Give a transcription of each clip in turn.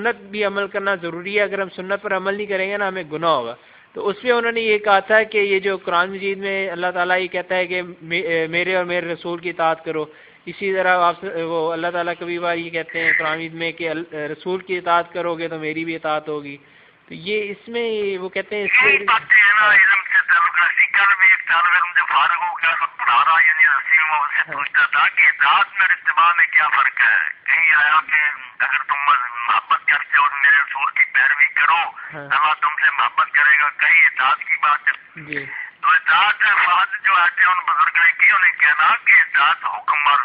سنت بھی عمل کرنا ضروری ہے. اگر ہم سنت پر عمل نہیں کریں گے نا ہمیں گناہ ہوگا. تو اس پہ انہوں نے یہ کہا تھا کہ یہ جو قرآن مجید میں اللہ تعالیٰ یہ کہتا ہے کہ میرے اور میرے رسول کی اطاعت کرو, اسی طرح آپ وہ اللہ تعالیٰ کبھی بار یہ کہتے ہیں قرآن مجید میں کہ رسول کی اطاعت کرو گے تو میری بھی اطاعت ہوگی. تو یہ اس میں وہ کہتے ہیں اس میں فارغ ہو گیا تو پڑھانا یعنی رسیم سے پوچھتا تھا کہ اطاعت میں اتباع میں کیا فرق ہے. کہیں آیا کہ اگر تم محبت کرتے ہو تو میرے رسول کی پیروی کرو اللہ تم سے محبت کرے گا. کہیں اطاعت کی بات جی. تو اطاعت فاض جو آتے ہیں ان بزرگ نے کی انہیں کہنا کہ اطاعت حکم اور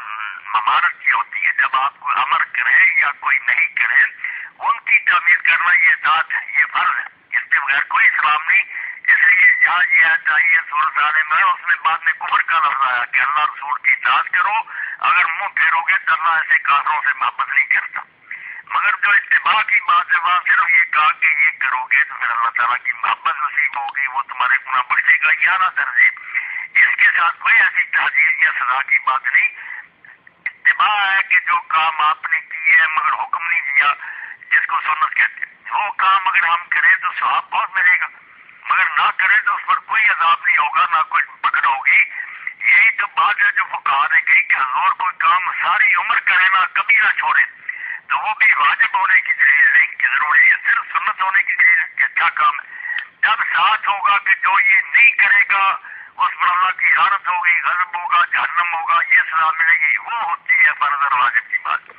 ممانت کی ہوتی ہے. جب آپ کوئی امر کرے یا کوئی نہیں کرے ان کی تعمیر کرنا یہ اطاعت ہے, یہ فرض ہے. اس کے بغیر کوئی اسلام نہیں. اس لیے جہاں یہ چاہیے سورۃ آل عمران اس میں بعد میں کفر کا لفظ آیا کہ اللہ رسول کی اطاعت کرو, اگر منہ پھیرو گے تو اللہ ایسے کافروں سے محبت نہیں کرتا. مگر جو اتباع کی بات ہے وہاں صرف یہ کہا کہ یہ کرو گے تو پھر اللہ تعالیٰ کی محبت نصیب ہوگی, وہ تمہارے گناہ بخشے گا یا نہ درجے. اس کے ساتھ کوئی ایسی تعزیز یا سزا کی بات نہیں. اتباع ہے کہ جو کام آپ نے کیے ہیں مگر حکم نہیں دیا, جس کو سنت کہتے ہیں. وہ کام اگر ہم کریں تو ثواب بہت ملے گا, مگر نہ کریں تو اس پر کوئی عذاب نہیں ہوگا, نہ کوئی پکڑ ہوگی. یہی تو بات ہے جو فقہا نے کہی کہ حضور کوئی کام ساری عمر کرے نہ کبھی نہ چھوڑے تو وہ بھی واجب ہونے کی دلیل نہیں کہ ضروری ہے, صرف سنت ہونے کی دلیل ہے کہ اچھا کام ہے. جب ساتھ ہوگا کہ جو یہ نہیں کرے گا اس پر اللہ کی لعنت ہوگی, غضب ہوگا, جہنم ہوگا, یہ سزا ملے گی, وہ ہوتی ہے فرض اور واجب کی بات.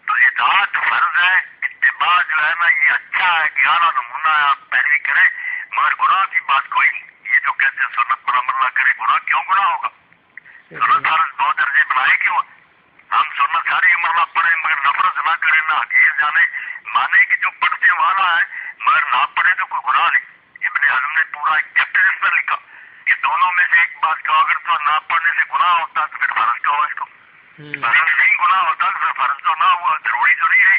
تو اطاعت فرض ہے, اتباع جو ہے نا یہ اچھا ہے کہ اعلیٰ نمونہ ہے, آپ پیروی کریں, مگر گناہ کی بات کوئی نہیں. یہ جو کہتے ہیں سنت پر عمل نہ کرے گناہ, کیوں گناہ ہوگا؟ سنت فرض دو درجے بنائے کیوں؟ ہم سنت ساری عمر نہ پڑھیں مگر نفرت نہ کریں, نہ حقیر جانے, مانے کہ جو پڑھنے والا ہے مگر نہ پڑھے تو کوئی گناہ نہیں. ابن حزم نے پورا ایک چیپٹر اس پر لکھا کہ دونوں میں سے ایک بات کہو, اگر تو نہ پڑھنے سے گناہ ہوتا تو پھر فرض کہو اس کو, اگر نہیں گناہ ہوتا تو پھر فرض تو نہ ہوا, ضروری تو نہیں ہے.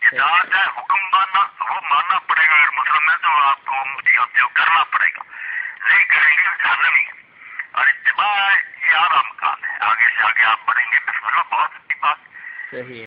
اطاعت ہے حکم ماننا, وہ ماننا پڑے گا. اگر مسلم ہے تو آپ کو مفتی ہوتے ہو کرنا پڑے گا, نہیں کریں گے جہنم ہی. اور اتباع ہے یہ اعلیٰ مقام ہے, آگے سے آگے آپ بڑھیں گے. بسم اللہ, بہت اچھی بات.